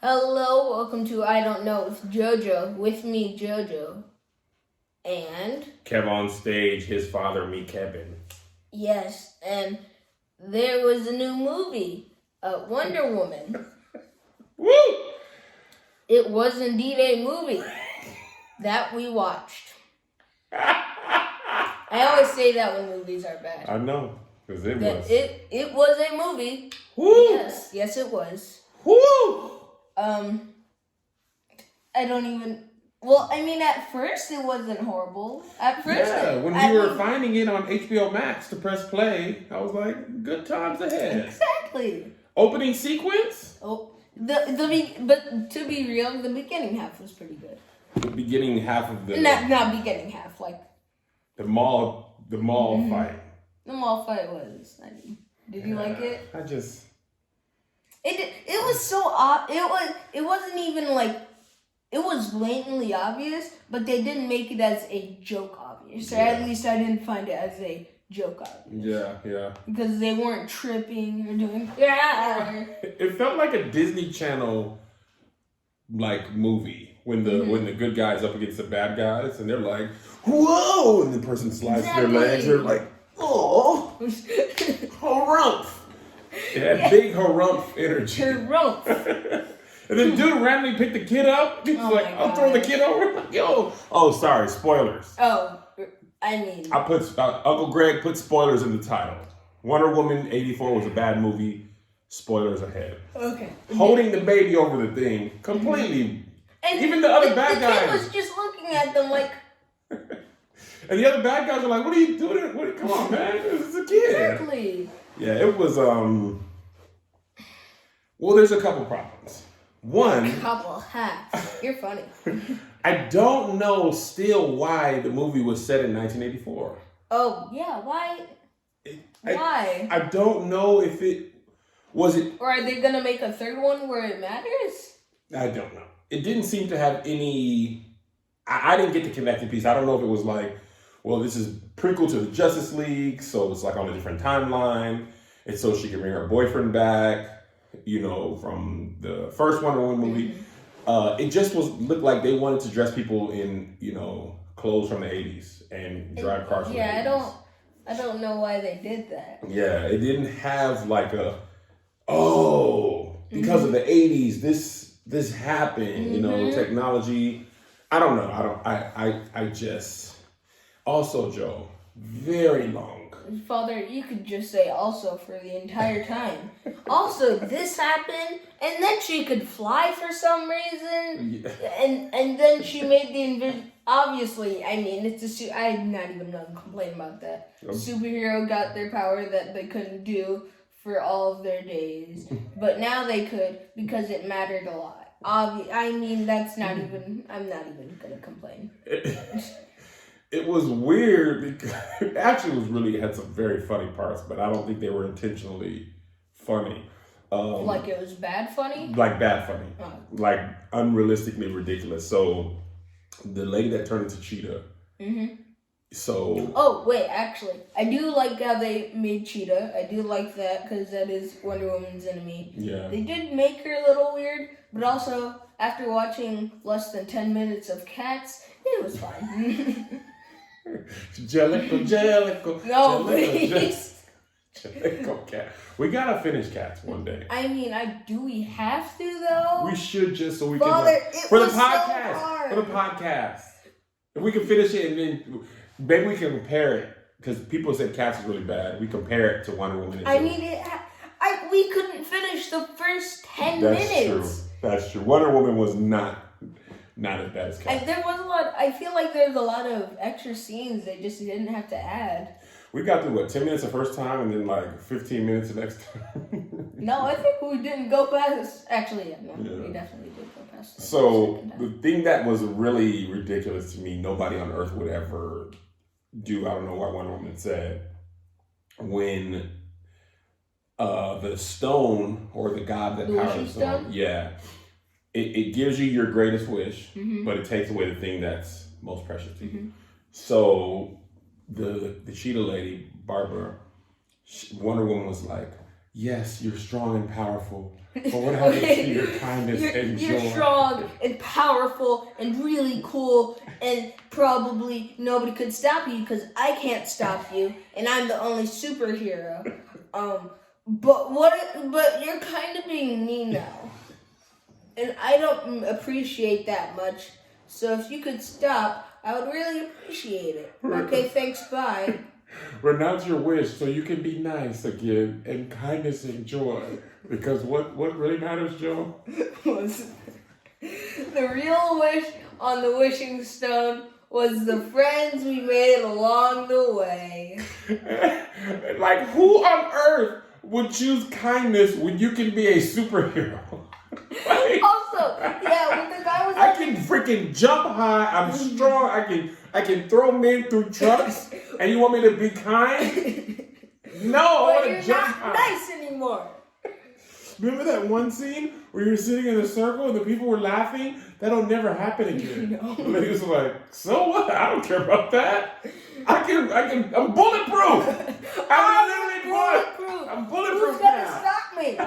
Hello, welcome to I Don't Know with JoJo. With me, JoJo. And... Kev on stage, his father, me, Kevin. Yes, and there was a new movie, Wonder Woman. Woo! It was indeed a movie that we watched. I always say that when movies are bad. I know, because it was. It was a movie. Woo! Yes, it was. Woo! I don't even... Well, I mean, at first it wasn't horrible. At first, when we were finding it on HBO Max to press play, I was like, good times ahead. Exactly. Opening sequence? Oh, but to be real, the beginning half was pretty good. The beginning half of the... Not beginning half, like... The mall fight. The mall fight was... Did you like it? I just... It was so... It wasn't even like... It was blatantly obvious, but they didn't make it as a joke obvious. Or at least I didn't find it as a joke obvious. Yeah. Because they weren't tripping or doing... Yeah. It felt like a Disney Channel movie when the good guys up against the bad guys, and they're like, whoa, and the person slides their legs. They're like, oh, harumph. It had big harumph energy. Harumph. And then dude randomly picked the kid up. He's like, I'll throw the kid over. I'm like, yo. Oh, sorry, spoilers. Oh, I mean. I put Uncle Greg put spoilers in the title. Wonder Woman 84 was a bad movie. Spoilers ahead. Okay. Holding the baby over the thing completely. And even the other bad guys. The kid was just looking at them like. And the other bad guys are like, what are you doing? Come on, man. It's a kid. Exactly. Yeah, it was, well, there's a couple problems. One. Couple hats. You're funny. I don't know still why the movie was set in 1984. Oh, yeah. Why? Why? I don't know if it... Was it... Or are they going to make a third one where it matters? I don't know. It didn't seem to have any... I didn't get the connecting piece. I don't know if it was like, well, this is prequel to the Justice League, so it's like on a different timeline. And so she can bring her boyfriend back, from the first Wonder Woman movie. It just looked like they wanted to dress people in, clothes from the 80s and drive cars from the 80s. I don't know why they did that. Yeah, it didn't have like because of the 80s, this happened, technology. I don't know. I just, also Joe, very long. Father, you could just say also for the entire time. Also, this happened, and then she could fly for some reason, and then she made the obviously, I mean, I'm not even going to complain about that. Superhero got their power that they couldn't do for all of their days, but now they could because it mattered a lot. I mean, I'm not even going to complain. It was weird because it actually had some very funny parts, but I don't think they were intentionally funny. Like it was bad funny? Like bad funny. Oh. Like unrealistically ridiculous. So the lady that turned into Cheetah. Mm-hmm. So. Oh, wait, actually. I do like how they made Cheetah. I do like that because that is Wonder Woman's enemy. Yeah. They did make her a little weird, but also after watching less than 10 minutes of Cats, it was fine. Jellicle. No, please. Jellicle Cat. We gotta finish Cats one day. I mean, do we have to though? We should just so we Father, can for the podcast. So hard. For the podcast, if we can finish it and then maybe we can compare it because people said Cats is really bad. We compare it to Wonder Woman. I mean, we couldn't finish the first 10 minutes. That's true. Wonder Woman was not as bad as Cats. There was a lot. I feel like there's a lot of extra scenes they just didn't have to add. We got through 10 minutes the first time and then like 15 minutes the next time. No, I think we didn't go past. Actually, we definitely did go past. So the thing that was really ridiculous to me, nobody on Earth would ever do. I don't know why Wonder Woman said when the stone or the god that powers the stone, it gives you your greatest wish, but it takes away the thing that's most precious to you. So the cheetah lady, Barbara, Wonder Woman was like, yes, you're strong and powerful. But what happens to your kindness and joy? You're strong and powerful and really cool, and probably nobody could stop you because I can't stop you, and I'm the only superhero. But you're kind of being mean now, and I don't appreciate that much. So if you could stop, I would really appreciate it. Okay, thanks, bye. Renounce your wish so you can be nice again and kindness and joy. Because what really matters, Joe? Was the real wish on the wishing stone was the friends we made along the way. Like, who on earth would choose kindness when you can be a superhero? Like, Also, yeah, when the guy was I can freaking jump high. I'm strong. I can throw men through trucks. And you want me to be kind? No, I want to jump high. But you're not nice anymore. Remember that one scene where you were sitting in a circle and the people were laughing? That'll never happen again. No. And he was like, so what? I don't care about that. I'm bulletproof. I'm bulletproof Who's now. gonna stop me?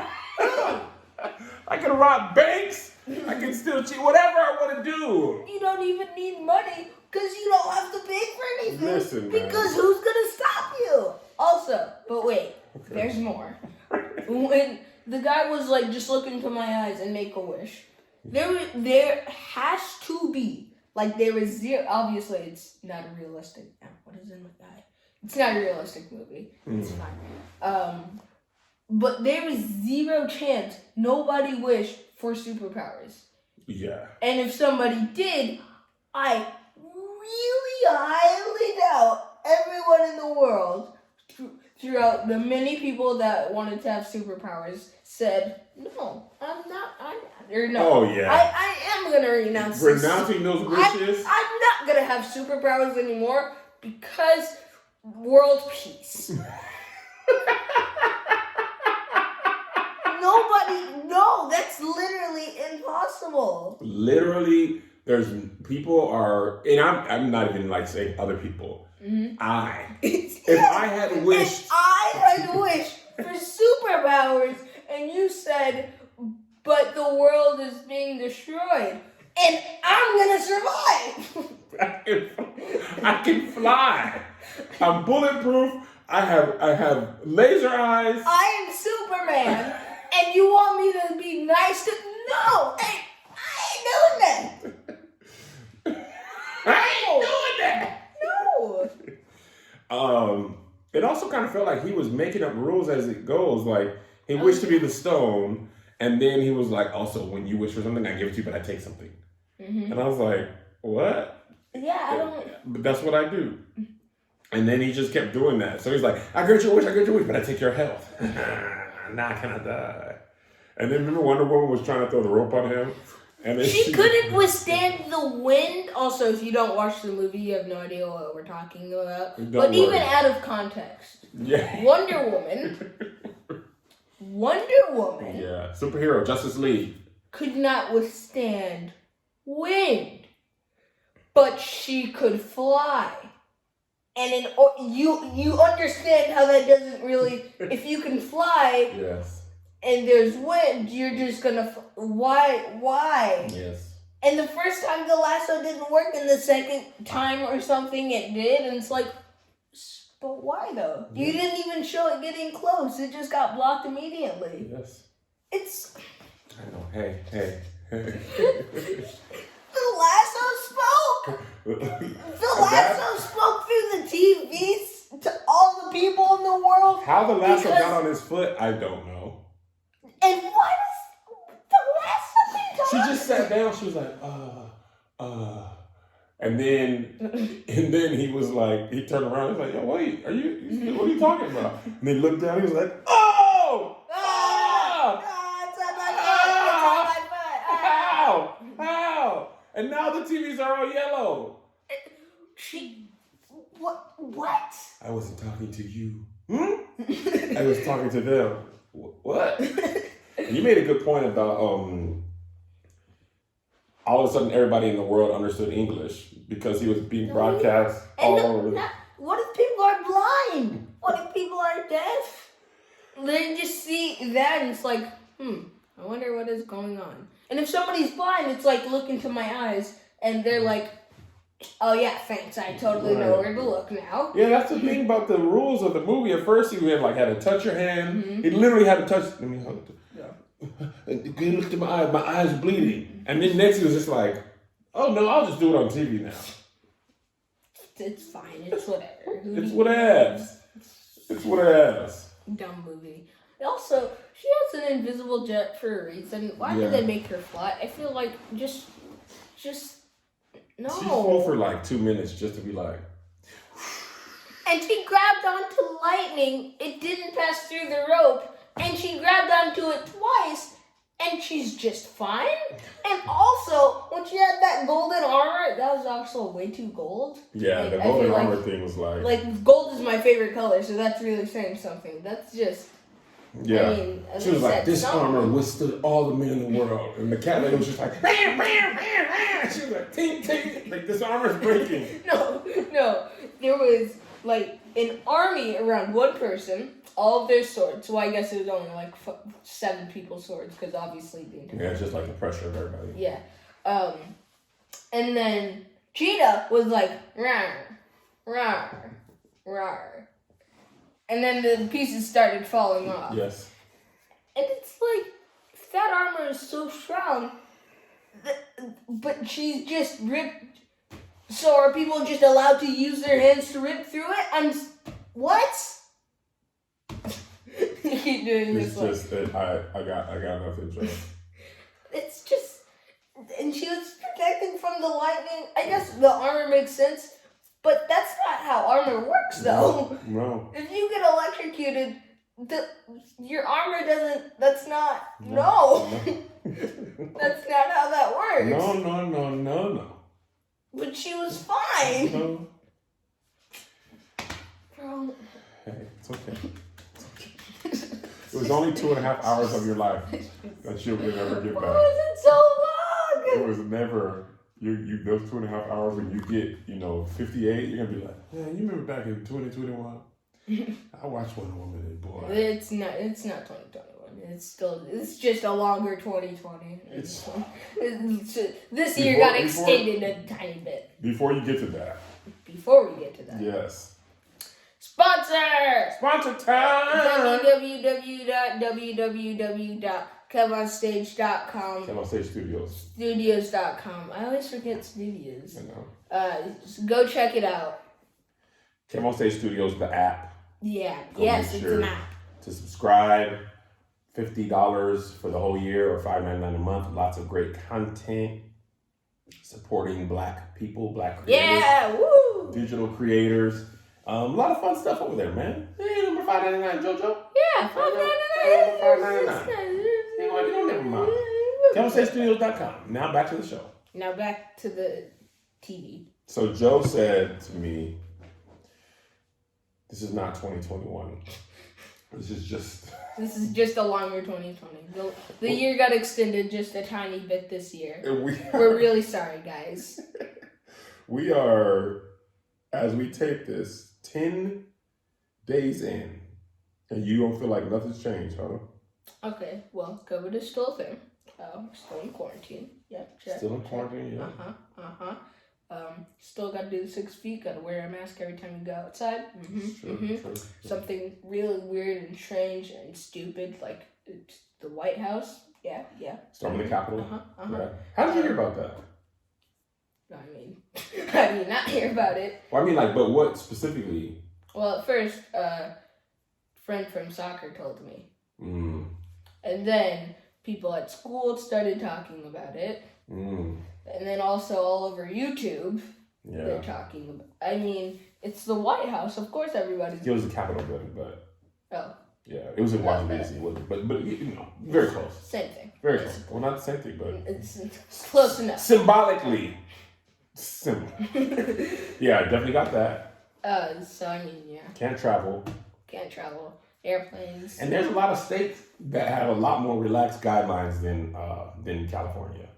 I can rob banks. I can still cheat. Whatever I want to do. You don't even need money because you don't have to pay for anything. Listen, man. Because who's gonna stop you? Also, but wait, there's more. When the guy was like, just look into my eyes and make a wish. There has to be, like, there is zero. Obviously, it's not a realistic. What is in the guy? It's not a realistic movie. It's fine. But there is zero chance nobody wished for superpowers. Yeah. And if somebody did, I really highly doubt everyone in the world, throughout the many people that wanted to have superpowers, said, no, I'm not, or no. Oh, yeah. I am going to renounce this. Renouncing those wishes? I'm not going to have superpowers anymore because world peace. No, that's literally impossible. Literally, there's people are, and I'm not even like saying other people. Mm-hmm. If I had wished. If I had wished for superpowers and you said, but the world is being destroyed and I'm going to survive. I can fly. I'm bulletproof. I have laser eyes. I am Superman. And you want me to be nice to... No! I ain't doing that! No! It also kind of felt like he was making up rules as it goes. Like, he wished to be the stone, and then he was like, also, when you wish for something, I give it to you, but I take something. Mm-hmm. And I was like, what? Yeah, I don't... But that's what I do. And then he just kept doing that. So he's like, I grant your wish, but I take your health. Now can I die? And then remember Wonder Woman was trying to throw the rope on him? And then she couldn't withstand the wind. Also, if you don't watch the movie, you have no idea what we're talking about. But even out of context. Yeah. Wonder Woman. Yeah. Superhero, Justice League. Could not withstand wind. But she could fly. And you understand how that doesn't really... If you can fly... Yes. And there's wind, you're just gonna... Why? Yes. And the first time the lasso didn't work, and the second time or something it did, and it's like... But why though? You didn't even show it getting close. It just got blocked immediately. Yes. It's... I know. Hey. The lasso spoke! The lasso spoke through the TVs to all the people in the world. How the lasso got on his foot, I don't know. And why does the lasso be talking? She just sat down. She was like, And then he was like, he turned around. He was like, yo, wait, what are you talking about? And he looked down. He was like, oh! It's on my foot. How? And now the TVs are all yellow. What? I wasn't talking to you. I was talking to them. What? You made a good point about all of a sudden everybody in the world understood English because he was being broadcast all over. What if people are blind? What if people are deaf? they just see that and it's like, I wonder what is going on. And if somebody's blind, it's like, look into my eyes, and they're like, oh yeah, thanks, I totally know where to look now. Yeah, that's the thing about the rules of the movie. At first, he had to touch your hand. He literally had to touch. Let me hold it. Yeah. Look to my eyes are bleeding. And then next, he was just like, oh no, I'll just do it on TV now. It's fine. It's whatever. It's whatevs. It's whatevs. Dumb movie. Also, she has an invisible jet for a reason. Why did they make her fly? I feel like just no. She flew for like 2 minutes just to be like. And she grabbed onto lightning. It didn't pass through the rope. And she grabbed onto it twice. And she's just fine. And also, when she had that golden armor, that was also way too gold. Yeah, like, the golden armor thing was like... Like, gold is my favorite color, so that's really saying something. That's just... Yeah. I mean, she was like, this armor withstood all the men in the world. And the cat lady was just like... She was like, tink, tink. Like, this armor's breaking. No. There was, like, an army around one person... All of their swords. Well, I guess it was only like 7 people's swords because obviously the entire. Yeah, it's just like the pressure of everybody. Yeah. And then Cheetah was like, rawr, rawr, rawr. And then the pieces started falling off. Yes. And it's like, if that armor is so strong, but she's just ripped. So are people just allowed to use their hands to rip through it? What? You keep doing it's this. It's just I got nothing, Joe. It's just, and she was protected from the lightning. I guess the armor makes sense, but that's not how armor works, though. No. If you get electrocuted, your armor doesn't. That's not. No. That's not how that works. No. But she was fine. No. Bro. Hey, it's okay. It was only 2.5 hours of your life that you'll never get back. Why was it so long? It was never you those 2.5 hours when you get 58. You're gonna be like, yeah, you remember back in 2021? I watched Wonder Woman and boy. It's not 2021. It's just a longer 2020. This year got extended a tiny bit. Before you get to that. Before we get to that. Yes. Sponsor time! www.camoonstage.com. Camo Stage Studios. Studios.com. I always forget studios. I know. Go check it out. Camo Stage Studios, the app. Yeah. Yes, it's an app. To subscribe, $50 for the whole year or $5.99 a month. Lots of great content. Supporting Black people, Black creators. Yeah, woo! Digital creators. A lot of fun stuff over there, man. Hey, number $5.99, JoJo. Yeah, $5.99. You don't never mind. CamoStageStudios.com. Now back to the show. Now back to the TV. So Joe said to me, this is not 2021. This is just a longer 2020. The year got extended just a tiny bit this year. We're really sorry, guys. We are, as we tape this, 10 days in, and you don't feel like nothing's changed, huh? Okay, well, COVID is still a thing. Still in quarantine. Yeah, check. Still in quarantine, yeah. Still got to do the 6 feet. Got to wear a mask every time you go outside. True. Something really weird and strange and stupid, like the White House. Yeah. Storming the Capitol. Yeah. How did you hear about that? I mean, how do you not hear about it? Well, I mean, but what specifically? Well, at first, a friend from soccer told me. And then people at school started talking about it. And then also all over YouTube, they're talking about. I mean, it's the White House. Of course, everybody's. It was the Capitol building, but. Oh. Yeah, it was in Washington D.C. But very close. Same thing. Very close. Well, not the same thing, but it's close enough. Symbolically. Yeah, I definitely got that. So I mean, yeah. Can't travel. Airplanes. And there's a lot of states that have a lot more relaxed guidelines than California.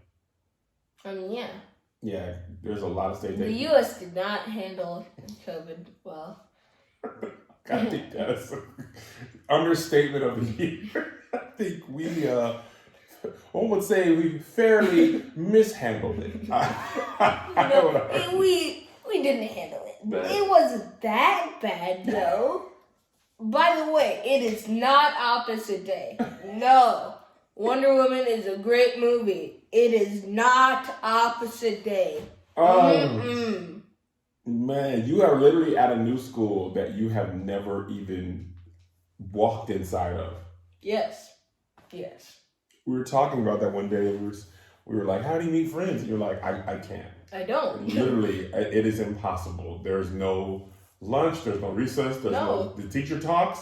I mean, yeah. Yeah, there's a lot of states. The U.S. did not handle COVID well. I think that's an understatement of the year. I think one would say we fairly mishandled it. I don't know. We didn't handle it. It wasn't that bad, though. By the way, it is not opposite day. No. Wonder Woman is a great movie. It is not opposite day. Man, you are literally at a new school that you have never even walked inside of. Yes. We were talking about that one day. We were like, how do you meet friends? And you're like, I can't. I don't. Literally, it is impossible. There's no lunch. There's no recess. There's no. The teacher talks.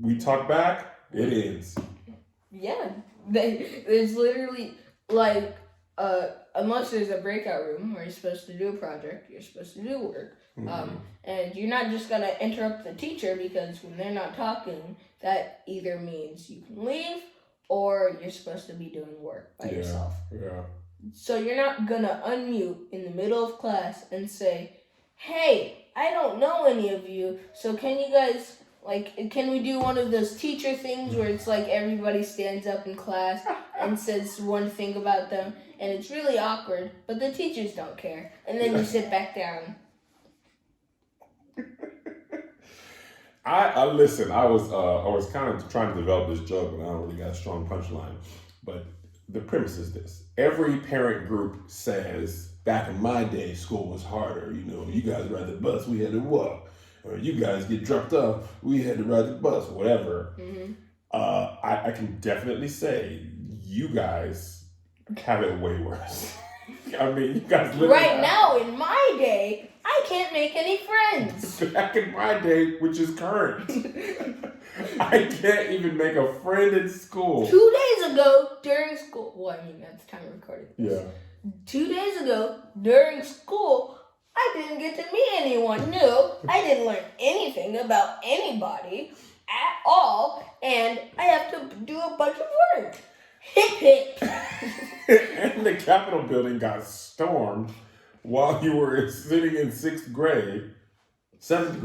We talk back. It ends. Yeah. There's literally, like, unless there's a breakout room where you're supposed to do a project, you're supposed to do work. And you're not just going to interrupt the teacher, because when they're not talking, that either means you can leave or you're supposed to be doing work by yourself. Yeah. So you're not going to unmute in the middle of class and say, hey, I don't know any of you, so can you guys, can we do one of those teacher things where it's like everybody stands up in class and says one thing about them, and it's really awkward, but the teachers don't care, and then you sit back down. Listen. I was kind of trying to develop this joke, but I don't really got a strong punchline. But the premise is this: every parent group says, "Back in my day, school was harder. You know, you guys ride the bus, we had to walk, or you guys get dropped off, we had to ride the bus, whatever." I can definitely say you guys have it way worse. I mean, you guys live right now. In my day, I can't make any friends. Back in my day, which is current, I can't even make a friend in school. 2 days ago, during school, well, I mean, at the time I recorded this. Yeah. 2 days ago, during school, I didn't get to meet anyone new. I didn't learn anything about anybody at all, and I have to do a bunch of work. Hip. And the Capitol building got stormed while you were sitting in 7th grade. 7th,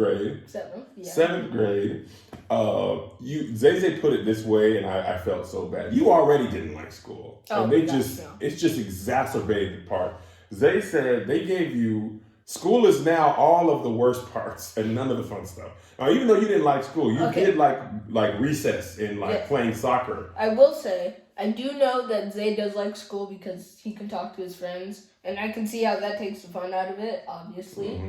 yeah. 7th grade. Zay put it this way, and I felt so bad. You already didn't like school. And it's just exacerbated the part. Zay said they gave you, school is now all of the worst parts and none of the fun stuff. Now, even though you didn't like school, you did like recess and playing soccer. I will say, I do know that Zay does like school because he can talk to his friends, and I can see how that takes the fun out of it, obviously.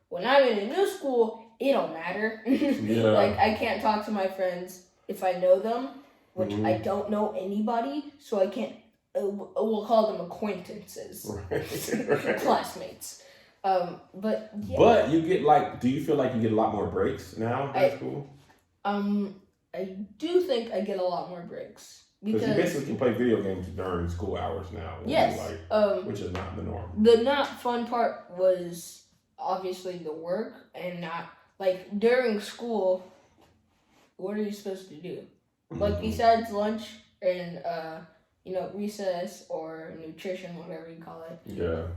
When I'm in a new school, it don't matter. Yeah. I can't talk to my friends if I know them, which I don't know anybody, so I can't, we'll call them acquaintances. Right. Classmates. But yeah. But you get do you feel like you get a lot more breaks now in school? I do think I get a lot more breaks. Because you basically can play video games during school hours now. Yes. Which is not the norm. The not fun part was obviously the work, and not, during school, what are you supposed to do? Besides lunch and, recess or nutrition, whatever you call it. Yeah.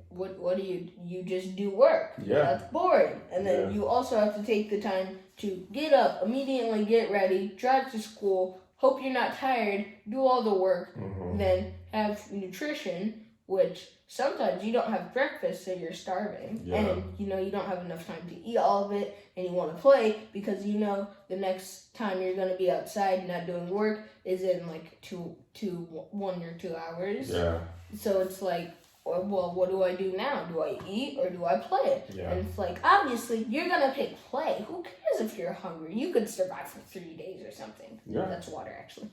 What do you just do work? Yeah. That's boring. And then you also have to take the time to get up, immediately get ready, drive to school, hope you're not tired, do all the work, then have nutrition, which sometimes you don't have breakfast, so you're starving. Yeah. And, you don't have enough time to eat all of it, and you want to play because the next time you're going to be outside not doing work is in 1 or 2 hours. Yeah. So it's well, what do I do now? Do I eat or do I play? Yeah. And it's obviously, you're going to pick play. Who cares if you're hungry? You could survive for 3 days or something. Yeah. That's water, actually.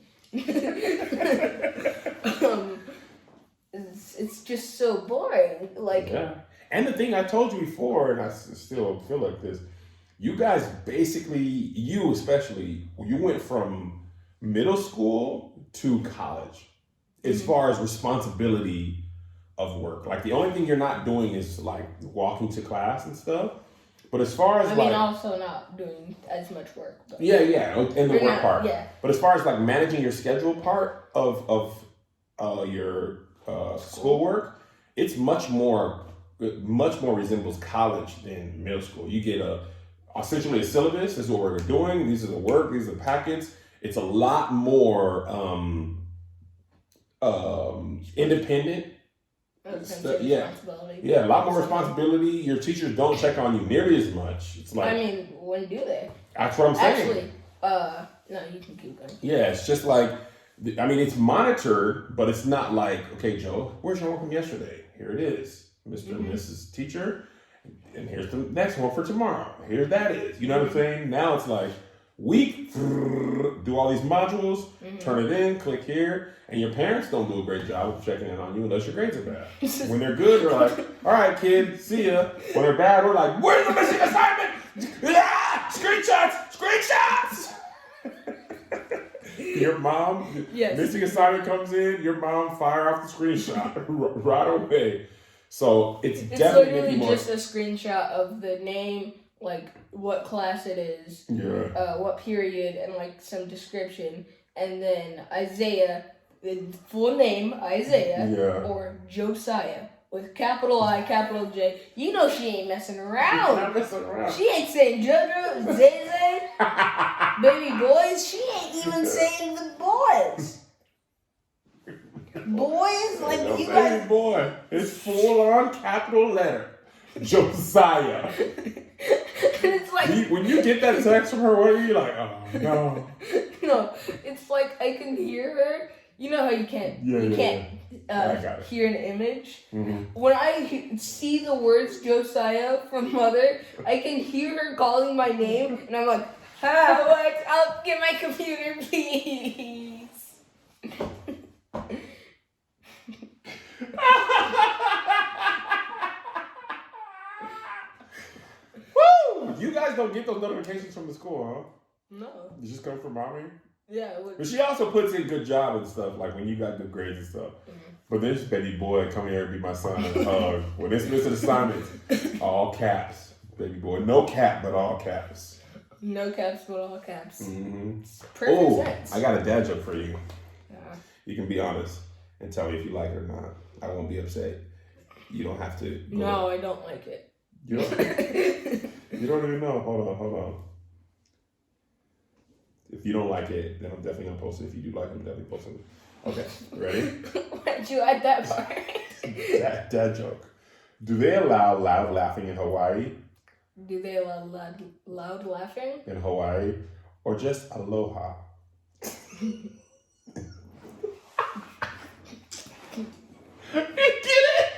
It's just so boring. Yeah. And the thing I told you before, and I still feel like this, you guys basically, you especially, you went from middle school to college as far as responsibility of work. The only thing you're not doing is walking to class and stuff. But as far as also not doing as much work. But yeah, and the work part. Yeah. But as far as managing your schedule part of your schoolwork, it's much more resembles college than middle school. You get essentially a syllabus. This is what we're doing. These are the work. These are the packets. It's a lot more independent. Yeah, a lot more responsibility. Your teachers don't check on you nearly as much. It's like, I mean, when do they? That's what I'm saying. Actually, no, you can keep going. Yeah, it's just like, I mean, it's monitored, but it's not like, okay, Joe, where's your work from yesterday? Here it is, Mr. and Mrs. Teacher, and here's the next one for tomorrow. Here that is. You know what I'm saying? Now it's like, week, do all these modules, turn it in, click here, and your parents don't do a great job of checking in on you unless your grades are bad. When they're good, they're like, all right, kid, see ya. When they're bad, we're like, where's the missing assignment? Yeah! Screenshots! Your mom, missing assignment comes in, your mom fire off the screenshot right away. So it's definitely literally just a screenshot of the name, like what class it is, what period, and like some description, and then Isaiah, the full name Isaiah, or Josiah with capital I, capital J. You know she ain't messing around. Not messing around. She ain't saying JoJo, Zay, baby boys. She ain't even saying the boys. Boys, like no, you baby guys. Boy, it's full on capital letter, Josiah. It's like when you get that text from her, what are you like? Oh no. No, it's like I can hear her. You know how you can't hear an image? When I see the words Josiah from Mother, I can hear her calling my name, and I'm like, I'll get my computer, please. Woo! You guys don't get those notifications from the school, huh? No. It just come from mommy? Yeah, it would. But she also puts in good job and stuff, like when you got good grades and stuff. But this baby boy, come here and be my son and hug. When it's missing assignments, all caps. Baby boy, no cap, but all caps. No caps, but all caps. Perfect sense. I got a dad joke for you. Yeah. You can be honest and tell me if you like it or not. I won't be upset. You don't have to. No, I don't like it. You don't? You don't even know. Hold on. If you don't like it, then I'm definitely gonna post it. If you do like it, I'm definitely posting it. Okay, ready? Why'd you add that part? Dad joke. Do they allow loud laughing in Hawaii? Do they allow loud laughing? In Hawaii? Or just aloha? You get it?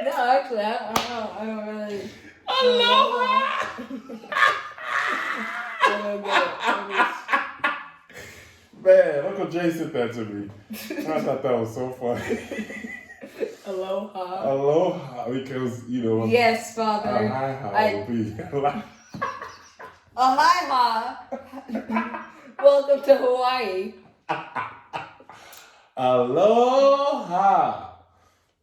No, actually, I don't really. Aloha! I don't get it. Man, Uncle Jay sent that to me. I thought that was so funny. Aloha. Aloha, because, you know. Yes, Father. A hi-ha will be. A hi-ha. Welcome to Hawaii. Aloha.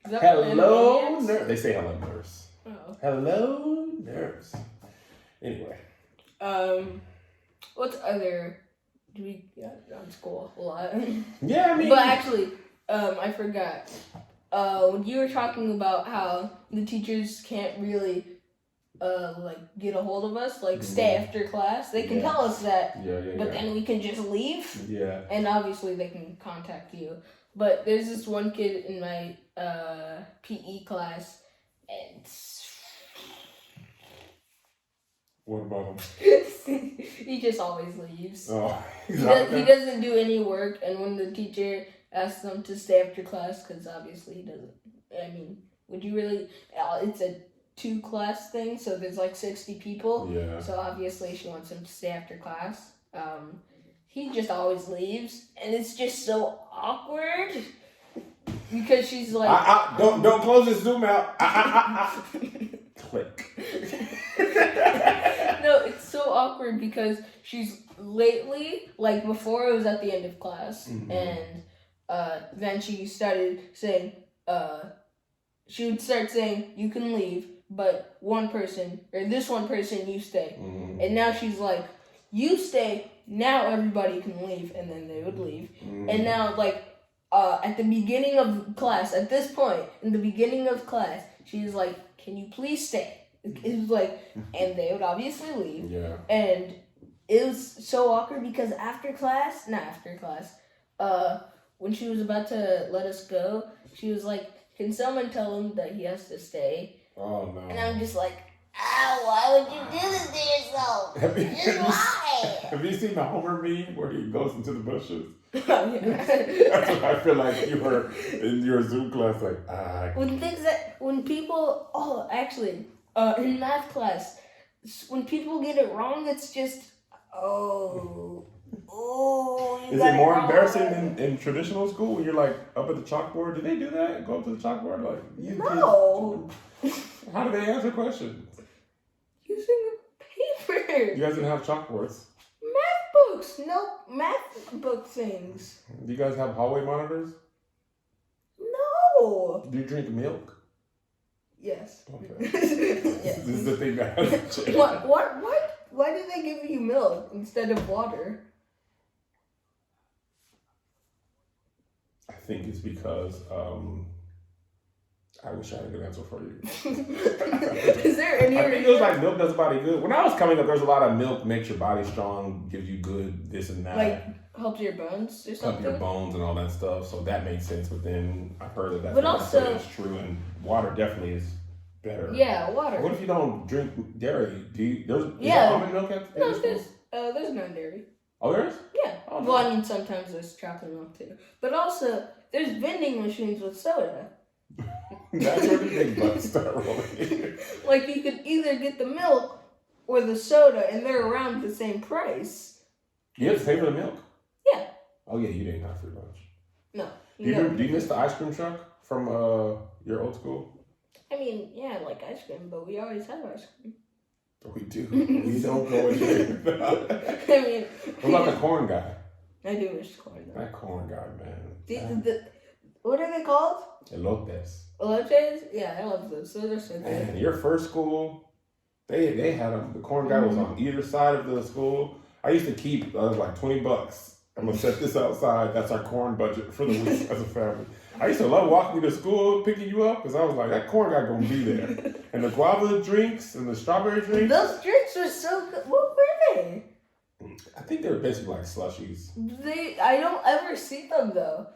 Hello, nurse. nurse. They say hello, nurse. Oh. Hello, nurse. Anyway. What's other? Do we on school a lot? Yeah, I mean. But actually, I forgot. When you were talking about how the teachers can't really, like get a hold of us, like stay after class. They can tell us that. But then we can just leave. Yeah. And obviously they can contact you. But there's this one kid in my PE class, and what about him? he just always leaves. Oh, he doesn't do any work, and when the teacher asks them to stay after class, because obviously he doesn't. I mean, would you really? It's a 2-class thing, so there's like 60 people. Yeah. So obviously she wants him to stay after class. He just always leaves, and it's just so awkward because she's like, don't close this Zoom out. Click. No, it's so awkward because she's lately, like before it was at the end of class, and then she started saying, she would start saying, you can leave, but this one person, you stay. And now she's like, you stay, now everybody can leave, and then they would leave. And now, like, at the beginning of class, at this point, in the beginning of class, she's like, can you please stay? It was like, and they would obviously leave. Yeah. And it was so awkward because when she was about to let us go, she was like, can someone tell him that he has to stay? Oh, no. And I'm just like, why would you do this to yourself? Just why? Have you seen the Homer meme where he goes into the bushes? Oh, yeah. That's what I feel like you were in your Zoom class, like, in math class, when people get it wrong, it's just, is it more embarrassing than in traditional school when you're like up at the chalkboard? Do they do that? Go up to the chalkboard? Like, no. How do they answer questions? Using paper. You guys didn't have chalkboards. Math books. No math book things. Do you guys have hallway monitors? No. Do you drink milk? Yes. Okay. Yes. This is the thing that hasn't changed. What? Why do they give you milk instead of water? I think it's because I wish I had a good answer for you. Is there any? I think it was like milk does body good. When I was coming up, there's a lot of milk makes your body strong, gives you good this and that. Like helps your bones or something. Help your bones and all that stuff. So that makes sense. But then I've heard that But also, it's true, and water definitely is better. Yeah, water. What if you don't drink dairy? Is there almond milk at No, there's no dairy. Oh, there is? Yeah. Oh, no. Well, I mean, sometimes there's chocolate milk too. But also, there's vending machines with soda. That's where the big bucks start rolling. Like, you could either get the milk or the soda, and they're around the same price. You have to pay for the milk? Yeah. Oh, yeah, you didn't have free lunch. No. Do you miss the ice cream truck from your old school? I mean, yeah, I like ice cream, but we always have ice cream. We do. We don't go in there. I mean... What about the corn guy? I do miss corn, though. That corn guy, man. What are they called? Elotes. Elotes? Yeah, I love those. Those are so good. Man, your first school, they had them. The corn guy was on either side of the school. I used to keep, like $20. I'm going to set this outside. That's our corn budget for the week as a family. I used to love walking you to school, picking you up, because I was like, that corn guy going to be there. And the guava drinks and the strawberry drinks. Those drinks were so good. What were they? I think they were basically like slushies. I don't ever see them, though.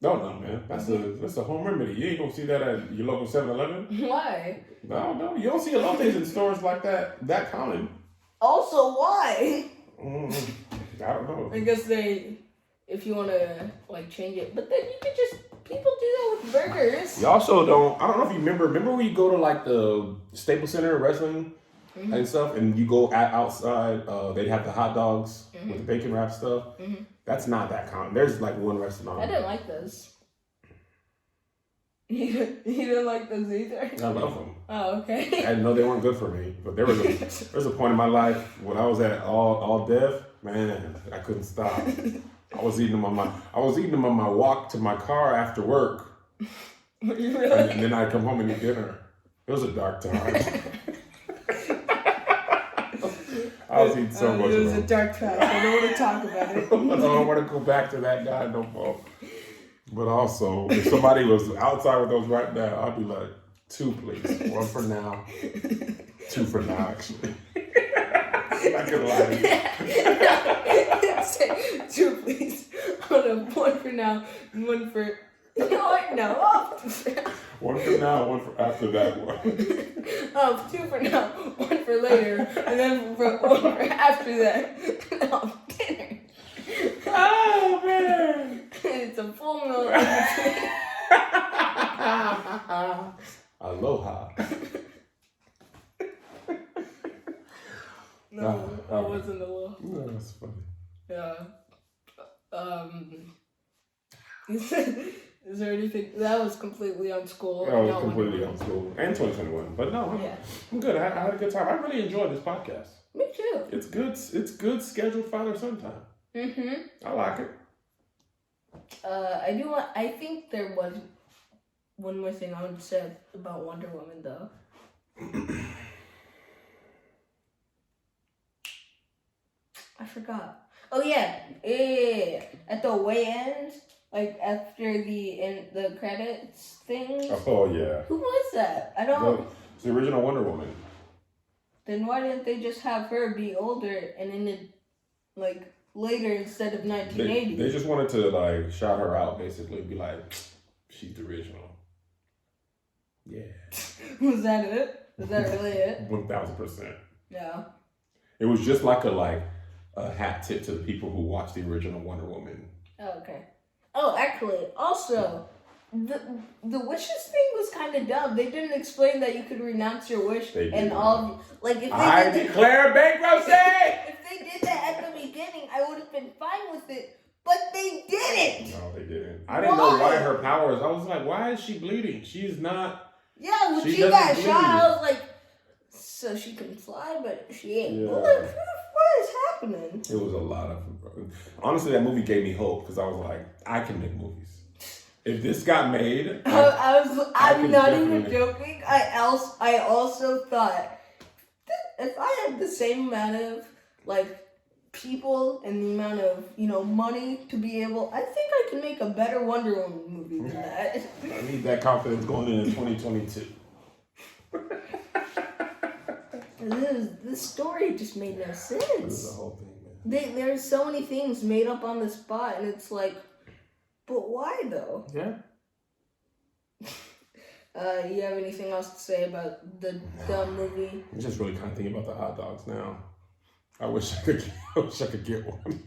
No, man. That's a home remedy. You ain't going to see that at your local 7-Eleven. Why? No. You don't see elotes in stores like that common. Also, why? I don't know. I guess if you want to, like, change it. But then you could people do that with burgers. You also I don't know if you remember when you go to, like, the Staples Center wrestling and stuff, and you go outside, they'd have the hot dogs with the bacon wrap stuff. That's not that common. There's, like, one restaurant. I didn't like those. You didn't like those either? I love them. Oh, okay. I didn't know they weren't good for me, but there was a point in my life when I was at all deaf, man, I couldn't stop. I was eating them on my walk to my car after work. Really? And then I'd come home and eat dinner. It was a dark time. I was eating so much. It was a dark time. I don't want to talk about it. I don't want to go back to that guy no more. But also, if somebody was outside with those right now, I'd be like, 2, please. 1 for now. 2 for now, actually. I'm not gonna lie to you. 2, please. Hold on, 1 for now, 1 for... No. 1 for now, 1 for after that one. 2 for now, 1 for later, and then 1 for after that. No, dinner. Oh, man. It's a full meal. Aloha. No, I wasn't aloha. No, that's funny. Yeah. Is there anything that was completely on school? That was completely on school and 2021. But no, I'm good. I had a good time. I really enjoyed this podcast. Me too. It's good. It's good scheduled father-son time. I like it. I think there was one more thing I would say about Wonder Woman, though. I forgot. Oh yeah. At the way end, like after the credits thing. Oh yeah. Who was that? I don't. It's the original Wonder Woman. Then why didn't they just have her be older and in it, like, later instead of 1980? They just wanted to, like, shout her out, basically. Be like, she's the original. Yeah. Was that it? Was that really it? 1,000%. Yeah. It was just like a hat tip to the people who watched the original Wonder Woman. Oh, okay. Oh, actually, also, the wishes thing was kind of dumb. They didn't explain that you could renounce your wish and all. Like, if they declare bankruptcy. If they did that at the beginning, I would have been fine with it. But they didn't. No, they didn't. I didn't know why her powers. I was like, why is she bleeding? She's not. Yeah, when she got shot, I was like, so she can fly, but she ain't bulletproof? What is happening? It was a lot of... Honestly, that movie gave me hope because I was like, I can make movies. If this got made... I'm not even joking. I also thought, if I had the same amount of, like, people and the amount of, money to be able... I think I can make a better Wonder Woman movie than that. I need that confidence going in 2022. This story just made no sense. This is the whole thing, man. There's so many things made up on the spot, and it's like, but why though? Yeah. You have anything else to say about the dumb movie? I'm just really kind of thinking about the hot dogs now. I wish I could get one.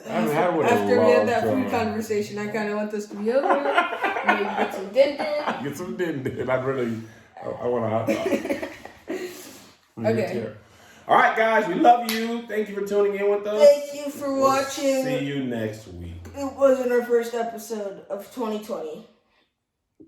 I haven't had one After we had that food conversation, I kind of want this to be over. Maybe get some din-din. Get some din-din. I want a hot dog. Okay. All right, guys. We love you. Thank you for tuning in with us. Thank you for watching. See you next week. It wasn't our first episode of 2020.